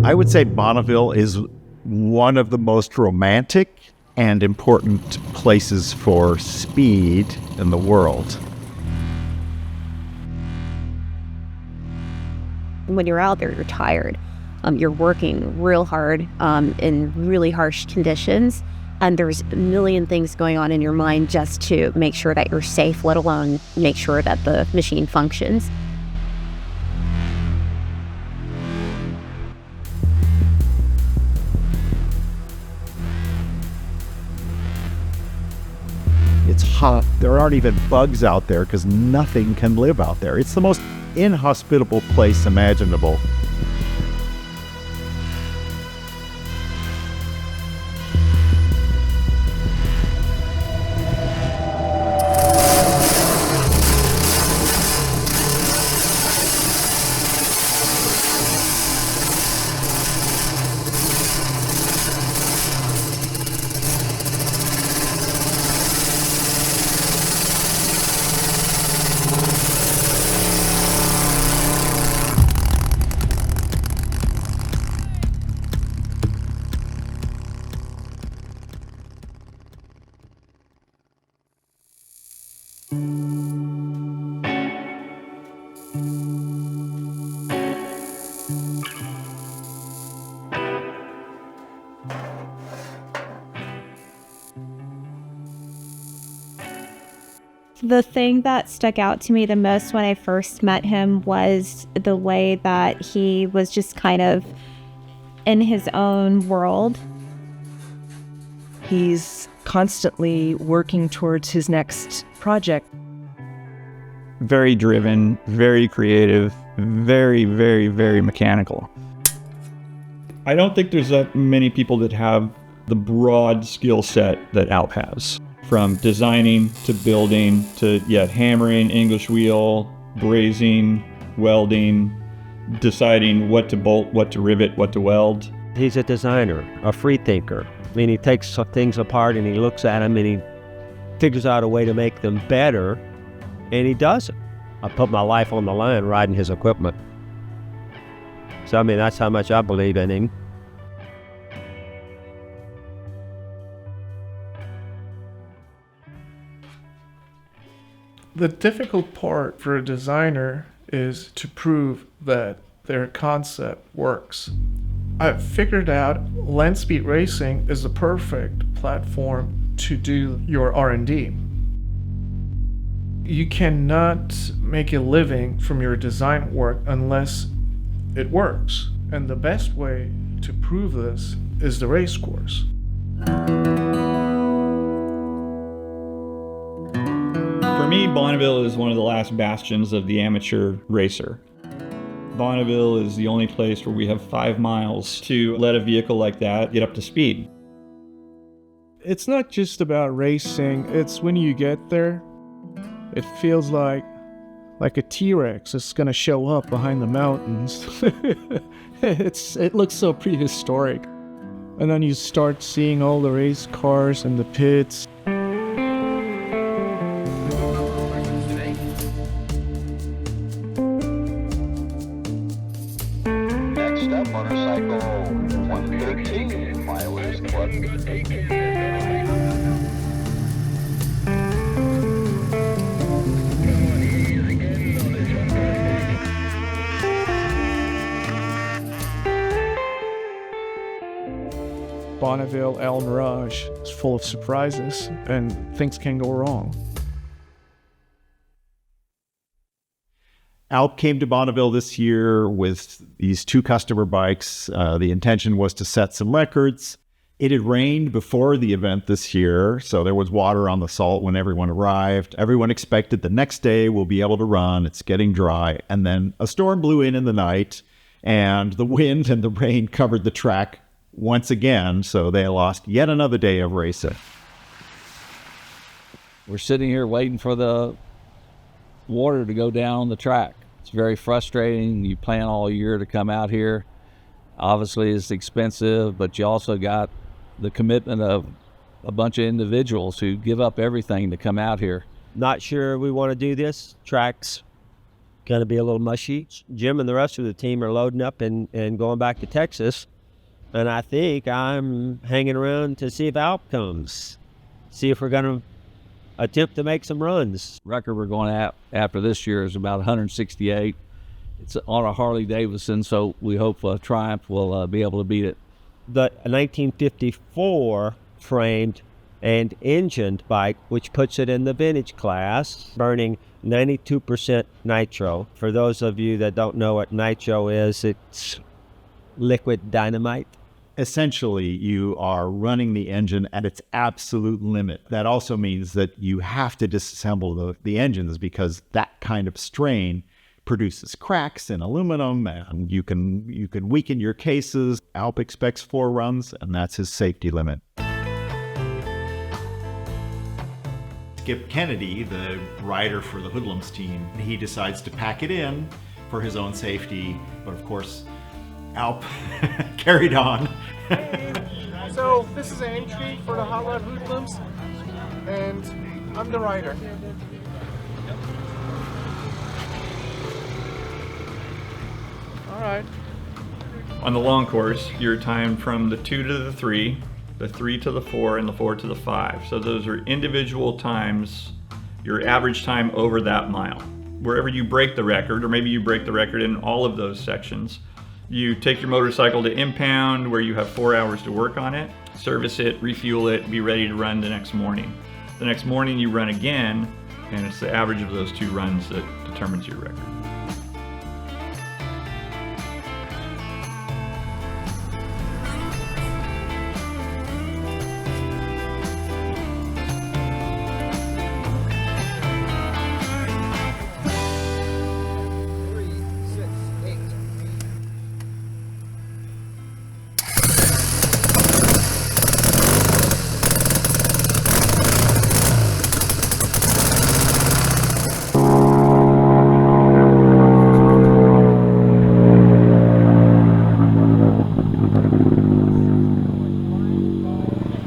I would say Bonneville is one of the most romantic and important places for speed in the world. When you're out there, you're tired. You're working real hard in really harsh conditions, and there's a million things going on in your mind just to make sure that you're safe, let alone make sure that the machine functions. It's hot. There aren't even bugs out there because nothing can live out there. It's the most inhospitable place imaginable. The thing that stuck out to me the most when I first met him was the way that he was just kind of in his own world. He's constantly working towards his next project. Very driven, very creative, very, very, very mechanical. I don't think there's that many people that have the broad skill set that Alp has. From designing to building to hammering, English wheel, brazing, welding, deciding what to bolt, what to rivet, what to weld. He's a designer, a free thinker. I mean, he takes things apart and he looks at them and he figures out a way to make them better, and he does it. I put my life on the line riding his equipment. So, I mean, that's how much I believe in him. The difficult part for a designer is to prove that their concept works. I've figured out land speed racing is the perfect platform to do your R&D. You cannot make a living from your design work unless it works. And the best way to prove this is the race course. For me, Bonneville is one of the last bastions of the amateur racer. Bonneville is the only place where we have 5 miles to let a vehicle like that get up to speed. It's not just about racing, it's when you get there, it feels like a T-Rex is gonna show up behind the mountains. It looks so prehistoric. And then you start seeing all the race cars in the pits. Next up, motorcycle 113, Milers Club. Bonneville, Mirage is full of surprises, and things can go wrong. Alp came to Bonneville this year with these 2 customer bikes. The intention was to set some records. It had rained before the event this year, so there was water on the salt when everyone arrived. Everyone expected the next day we'll be able to run. It's getting dry. And then a storm blew in the night, and the wind and the rain covered the track once again, so they lost yet another day of racing. We're sitting here waiting for the water to go down on the track. It's very frustrating. You plan all year to come out here. Obviously, it's expensive, but you also got the commitment of a bunch of individuals who give up everything to come out here. Not sure we want to do this. Track's going to be a little mushy. Jim and the rest of the team are loading up and going back to Texas. And I think I'm hanging around to see if Alp comes. See if we're going to attempt to make some runs. Record we're going at after this year is about 168. It's on a Harley Davidson, so we hope Triumph will be able to beat it. The 1954 framed and engined bike, which puts it in the vintage class, burning 92% nitro. For those of you that don't know what nitro is, it's liquid dynamite. Essentially, you are running the engine at its absolute limit. That also means that you have to disassemble the engines, because that kind of strain produces cracks in aluminum, and you can weaken your cases. Alp expects 4 runs, and that's his safety limit. Skip Kennedy, the rider for the Hoodlums team, he decides to pack it in for his own safety, but of course Alp carried on. So this is an entry for the Hot Rod Hoodlums, and I'm the rider. All right. On the long course, you're timed from the 2 to the 3, the 3 to the 4, and the 4 to the 5. So those are individual times, your average time over that mile. Wherever you break the record, or maybe you break the record in all of those sections, you take your motorcycle to impound, where you have 4 hours to work on it, service it, refuel it, be ready to run the next morning. The next morning you run again, and it's the average of those 2 runs that determines your record.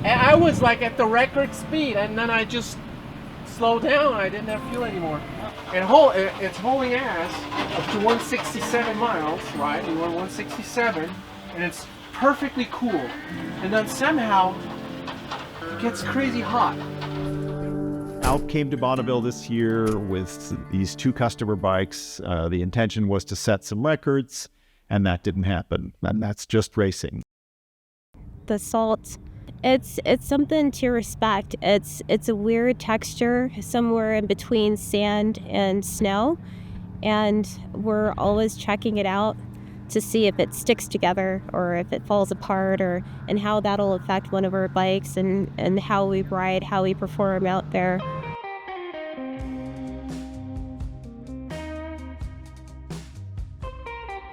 I was like at the record speed, and then I just slowed down. I didn't have fuel anymore. And it's hauling ass up to 167 miles, right? We went 167, and it's perfectly cool. And then somehow it gets crazy hot. Alp came to Bonneville this year with these 2 customer bikes. The intention was to set some records, and that didn't happen. And that's just racing. The salt, it's something to respect. It's a weird texture, somewhere in between sand and snow, and we're always checking it out to see if it sticks together or if it falls apart, and how that'll affect one of our bikes and how we ride, how we perform out there.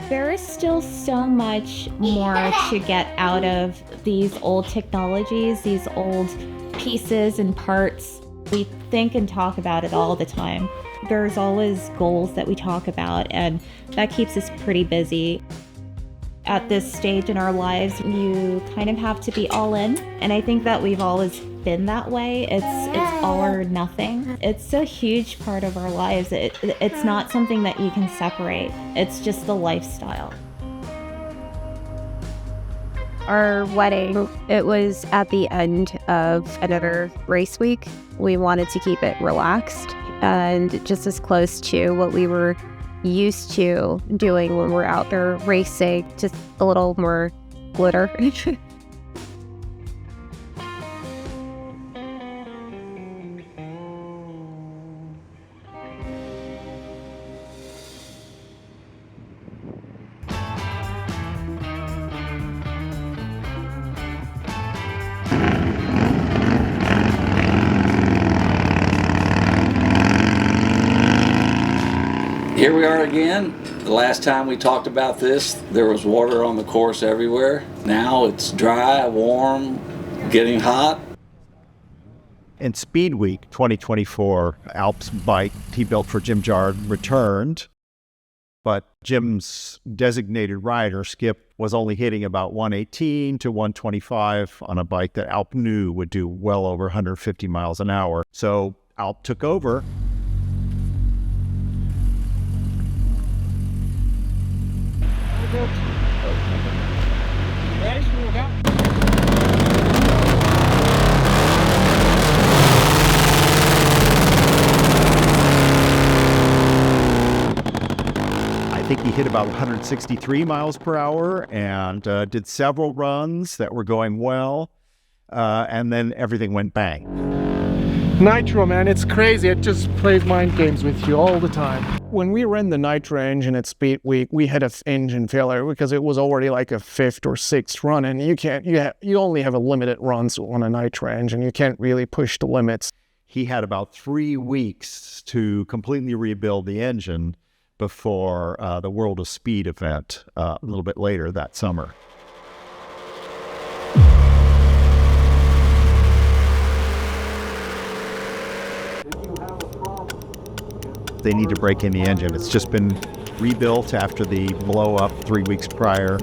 There is still so much more to get out of these old technologies, these old pieces and parts. We think and talk about it all the time. There's always goals that we talk about, and that keeps us pretty busy. At this stage in our lives, you kind of have to be all in, and I think that we've always been that way. It's all or nothing. It's a huge part of our lives. It's not something that you can separate. It's just the lifestyle. Our wedding, it was at the end of another race week. We wanted to keep it relaxed and just as close to what we were used to doing when we're out there racing, just a little more glitter. Here we are again. The last time we talked about this, there was water on the course everywhere. Now it's dry, warm, getting hot. In Speed Week 2024, Alp's bike he built for Jim Jard returned, but Jim's designated rider, Skip, was only hitting about 118 to 125 on a bike that Alp knew would do well over 150 miles an hour. So Alp took over. I think he hit about 163 miles per hour and did several runs that were going well. And then everything went bang. Nitro, man, it's crazy. It just plays mind games with you all the time. When we ran the Nitro engine at Speed Week, we had an engine failure because it was already like a 5th or 6th run, and you only have a limited runs on a Nitro engine. You can't really push the limits. He had about 3 weeks to completely rebuild the engine before the World of Speed event a little bit later that summer. They need to break in the engine. It's just been rebuilt after the blow up 3 weeks prior.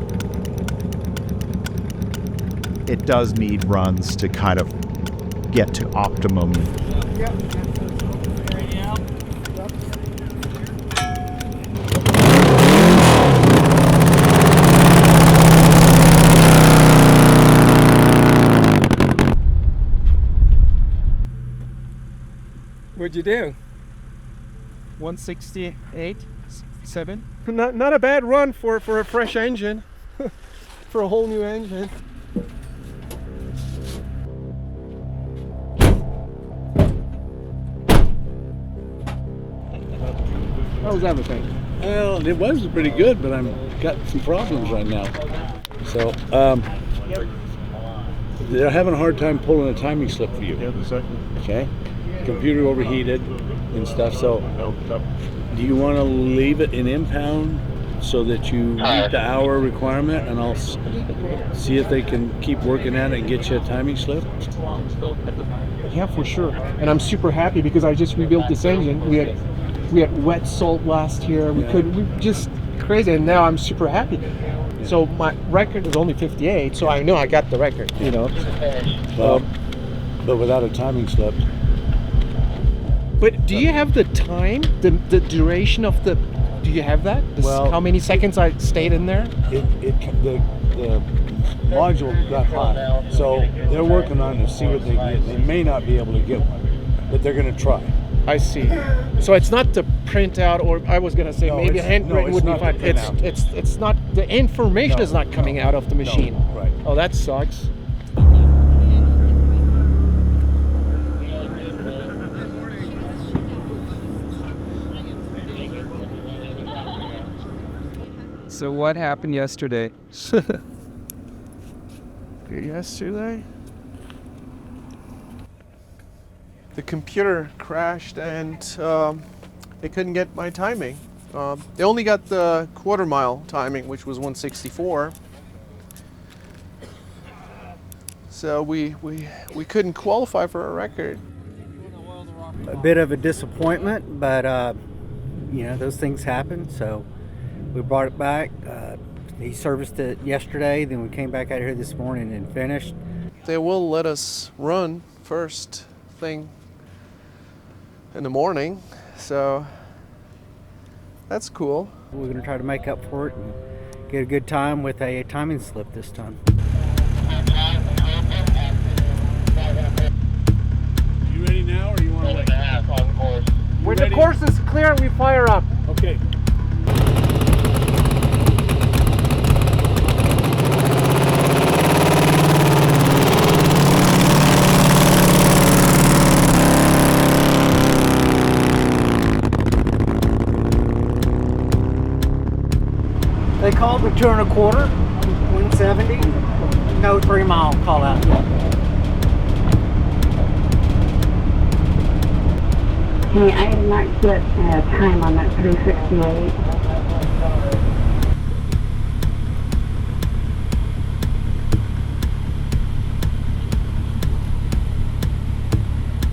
It does need runs to kind of get to optimum. What'd you do? 168, 7. Not a bad run for a fresh engine, for a whole new engine. How was everything? Well, it was pretty good, but I'm got some problems right now. So, they're having a hard time pulling a timing slip for you. Okay? Computer overheated and stuff. So, do you want to leave it in impound so that you meet the hour requirement, and I'll see if they can keep working at it and get you a timing slip? Yeah, for sure. And I'm super happy because I just rebuilt this engine. We had wet salt last year. We just crazy, and now I'm super happy. Yeah. So my record is only 58, so I know I got the record. You know. Well, but without a timing slip. But do you have the time, the duration of the? Do you have that? Well, how many seconds I stayed in there? The module got hot, so they're working on it to see what they get. They may not be able to get one, but they're going to try. I see. So it's not the printout, or I was going to say maybe handwritten would be fine. It's not, the information is not coming out of the machine. No, right. Oh, that sucks. So what happened yesterday? Yesterday? The computer crashed and they couldn't get my timing. They only got the quarter mile timing, which was 164. So we couldn't qualify for a record. A bit of a disappointment, but you know, those things happen. So we brought it back. He serviced it yesterday, then we came back out here this morning and finished. They will let us run first thing in the morning, so that's cool. We're going to try to make up for it and get a good time with a timing slip this time. You ready now, or you want to wait? When the course is clear, we fire up. Okay. They called the 2 1/4, 170. No 3 mile call out. Hey, I did not get time on that 368.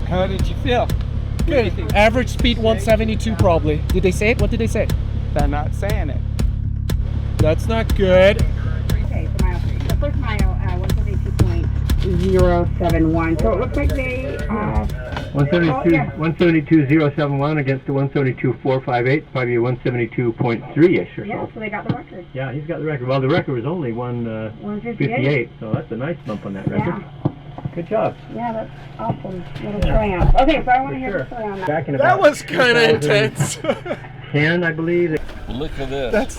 How did you feel? Good. Average speed 172 probably. Did they say it? What did they say? They're not saying it. That's not good. Okay, so mile 3. The first mile, 172.071. So it looks like they 172.071 against the 172.458, probably 172.3-ish or so. Yeah, so they got the record. Yeah, he's got the record. Well, the record was only 158, so that's a nice bump on that record. Yeah. Good job. Yeah, that's awesome. Little Triumph. Okay, so I want to hear the story on that. Back in That was kind of intense. 10, I believe. Look at this. That's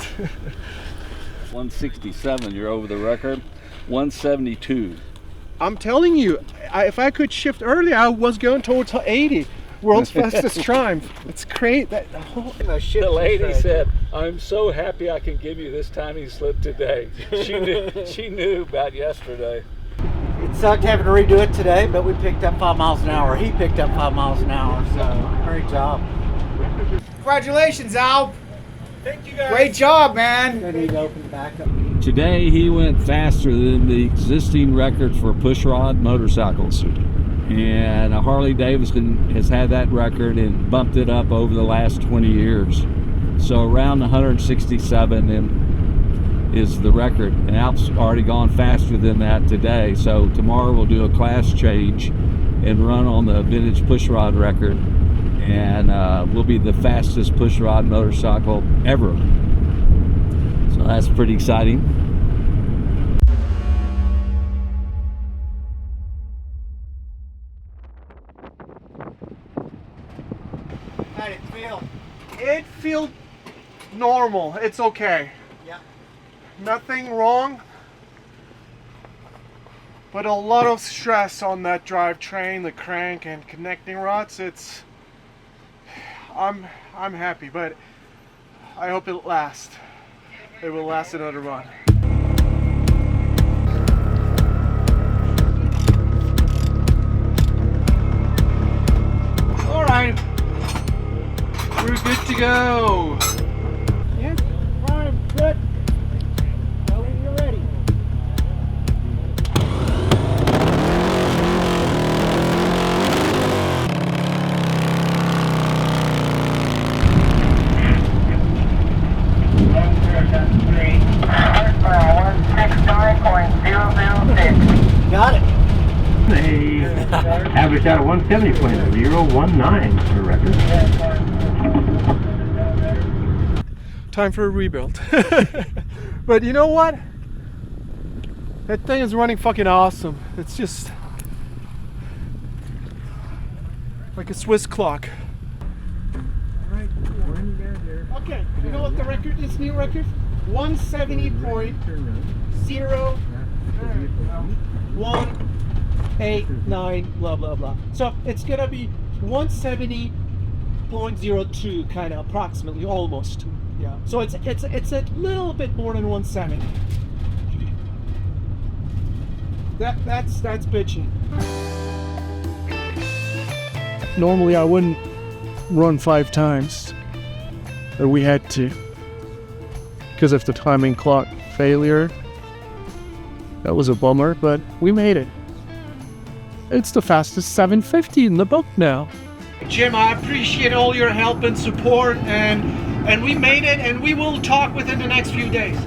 167, you're over the record. 172. I'm telling you, if I could shift earlier, I was going towards 80. World's fastest Triumph. It's great. The lady said, "I'm so happy I can give you this timing slip today." She knew about yesterday. It sucked having to redo it today, but we picked up 5 miles an hour. He picked up 5 miles an hour, so great job. Congratulations, Alp. Thank you guys. Great job, man. I need to open the back up. Today he went faster than the existing record for pushrod motorcycles. And Harley Davidson has had that record and bumped it up over the last 20 years. So around 167 is the record. And Alp's already gone faster than that today. So tomorrow we'll do a class change and run on the vintage pushrod record. And we'll be the fastest pushrod motorcycle ever. So that's pretty exciting. How did it feel? It feels normal. It's okay. Yeah. Nothing wrong. But a lot of stress on that drivetrain, the crank, and connecting rods. I'm happy, but I hope it'll last. It will last another run. All right, we're good to go. Yeah, fine, good. Go when you're ready. Got it. They averaged out at 170.019 for record. Time for a rebuild. But you know what? That thing is running fucking awesome. It's just like a Swiss clock. Alright, okay, you know what the record is, new record? 170.0189 blah blah blah. So it's gonna be 170.02 kind of approximately, almost. Yeah. So it's a little bit more than 170. That's bitchy. Normally I wouldn't run 5 times, but we had to because of the timing clock failure. That was a bummer, but we made it. It's the fastest 750 in the book now. Jim, I appreciate all your help and support, and we made it, and we will talk within the next few days.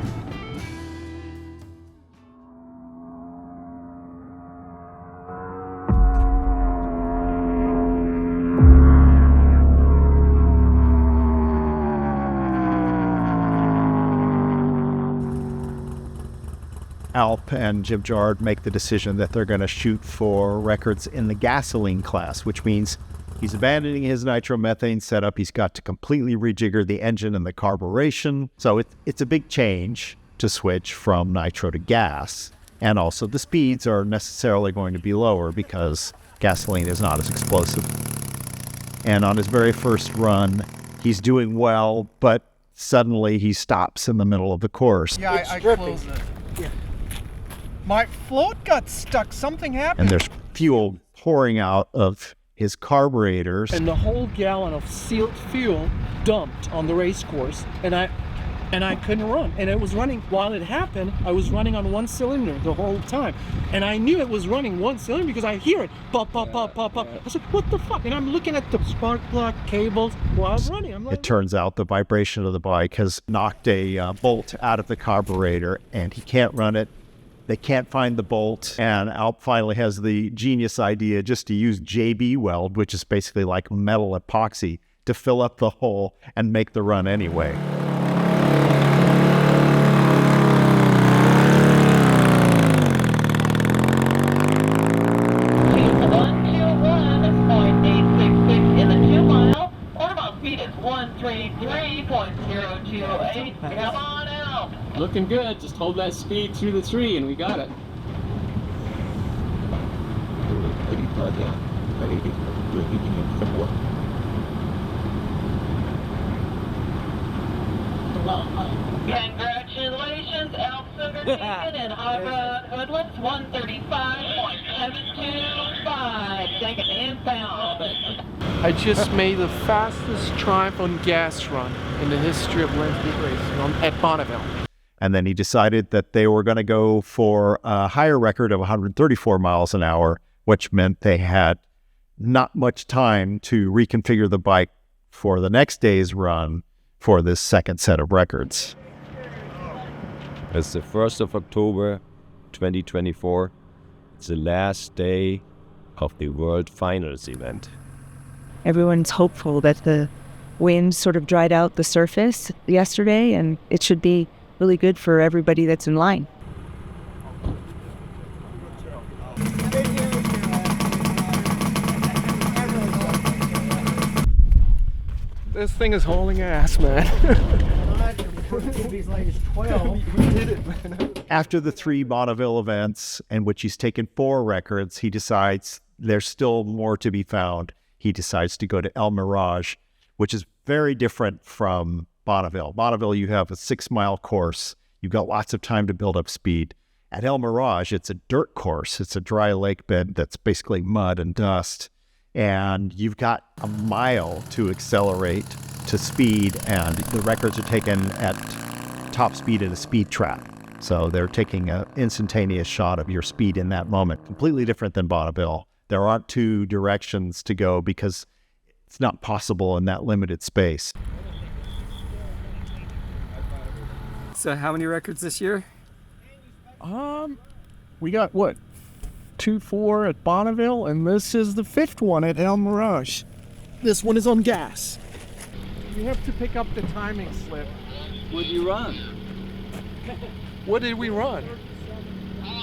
Alp and Jim Jard make the decision that they're going to shoot for records in the gasoline class, which means he's abandoning his nitromethane setup. He's got to completely rejigger the engine and the carburation. So it's a big change to switch from nitro to gas. And also the speeds are necessarily going to be lower because gasoline is not as explosive. And on his very first run, he's doing well, but suddenly he stops in the middle of the course. Yeah, I closed it. Yeah. My float got stuck. Something happened. And there's fuel pouring out of his carburetors. And the whole gallon of sealed fuel dumped on the race course, and I couldn't run. And it was running, while it happened, I was running on one cylinder the whole time. And I knew it was running one cylinder because I hear it pop, pop, pop, pop, pop. I said, what the fuck? And I'm looking at the spark plug cables while I'm running. I'm like, it turns out the vibration of the bike has knocked a bolt out of the carburetor, and he can't run it They can't find the bolt, and Alp finally has the genius idea just to use JB weld, which is basically like metal epoxy, to fill up the hole and make the run anyway. Come on out. Looking good. Just hold that speed through the tree and we got it. Congratulations, Alp Sungurtekin and Hybrid Hoodlums, 135.725. Take it inbound. I just made the fastest Triumph on gas run in the history of land speed racing at Bonneville. And then he decided that they were going to go for a higher record of 134 miles an hour, which meant they had not much time to reconfigure the bike for the next day's run for this second set of records. It's the 1st of October, 2024. It's the last day of the World Finals event. Everyone's hopeful that the wind sort of dried out the surface yesterday, and it should be really good for everybody that's in line. This thing is hauling ass, man. After the 3 Bonneville events, in which he's taken 4 records, he decides there's still more to be found. He decides to go to El Mirage, which is very different from Bonneville. Bonneville, you have a 6-mile course. You've got lots of time to build up speed. At El Mirage, it's a dirt course. It's a dry lake bed that's basically mud and dust. And you've got a mile to accelerate to speed, and the records are taken at top speed at a speed trap. So they're taking an instantaneous shot of your speed in that moment. Completely different than Bonneville. There aren't 2 directions to go because it's not possible in that limited space. So how many records this year? We got what? 2-4 at Bonneville, and this is the 5th one at El Mirage. This one is on gas. You have to pick up the timing slip. What'd you run? What did we run?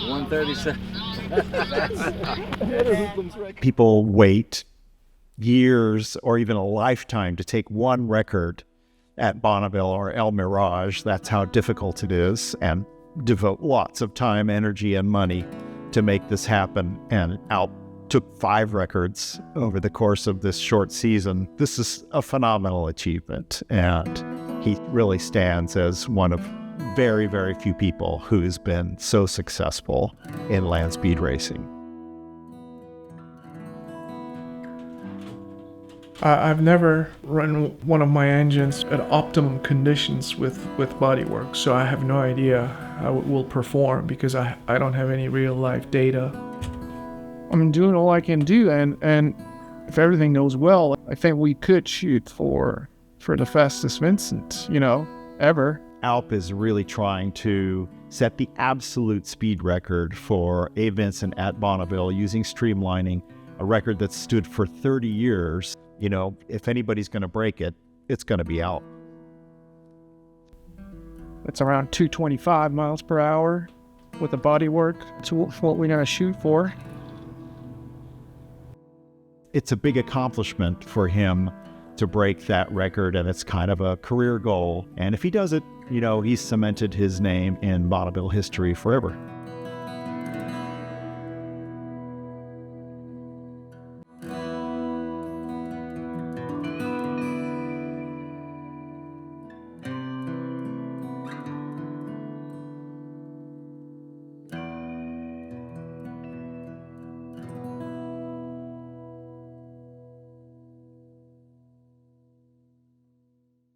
137. People wait years or even a lifetime to take one record at Bonneville or El Mirage. That's how difficult it is, and devote lots of time, energy, and money to make this happen. And Alp took 5 records over the course of this short season. This is a phenomenal achievement, and he really stands as one of very, very few people who's been so successful in land speed racing. I've never run one of my engines at optimum conditions with bodywork, so I have no idea how it will perform because I don't have any real life data. I'm doing all I can do, and if everything goes well, I think we could shoot for the fastest Vincent, ever. Alp is really trying to set the absolute speed record for A. Vincent at Bonneville using streamlining, a record that's stood for 30 years. If anybody's going to break it, it's going to be Alp. It's around 225 miles per hour with the bodywork. It's what we're going to shoot for. It's a big accomplishment for him to break that record, and it's kind of a career goal. And if he does it, he's cemented his name in Bonneville history forever.